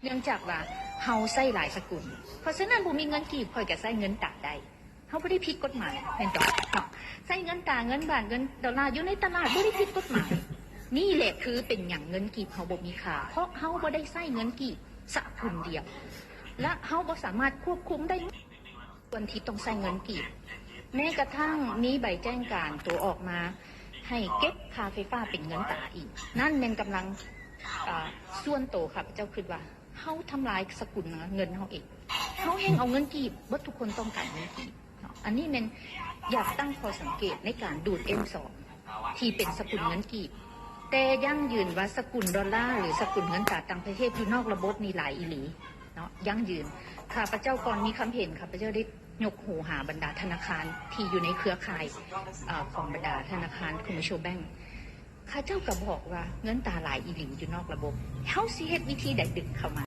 เนื่องจากว่าเฮาใส่หลายสกุลเพราะฉะนั้นบ่มีเงินกีบข่อยก็ใส่เงินตาได้เฮาบ่ได้ผิดกฎหมายแม่นบ่เนาะใส่เงินตาเงินบาทเงินดอลลาร์อยู่ในตลาดบ่ได้ผิดกฎหมายนี่แหละคือเป็นหยังเงินกีบเฮาบ่มีค่าเพราะเฮาบ่ได้ใส่เงินกีบสกุลเดียวและเฮาบ่สามารถควบคุมได้ส่วนที่ต้องใส่เงินกีบแม้กระทั่งมีใบแจ้งการตัวออกมาให้เก็บค่าไฟฟ้าเป็นเงินตาอีกนั่นแม่นกำลังส่วนโตค่ะเจ้าคิดว่าเฮาทำลายสกุลเงินเฮาเองเฮาแห่งเอาเงินกีบว่าทุกคนต้องการเงินกีบอันนี้มันอยากตั้งข้อสังเกตในการดูด M2 ที่เป็นสกุลเงินกีบแต่ยั่งยืนว่าสกุลดอลลาร์หรือสกุลเงินตราต่างประเทศอยู่นอกระบบนี่หลายอีหลีเนาะยั่งยืนข้าพเจ้าก่อนมีคำเห็นข้าพเจ้าได้ยกหูหาบรรดาธนาคารที่อยู่ในเครือข่ายของบรรดาธนาคารคอมเมอร์เชียลแบงก์ข้าเจ้าก็บอกว่าเงินตาหลายอีหลีอยู่นอกระบบเฮาสิเฮ็ดวิธีใดดึงเข้ามา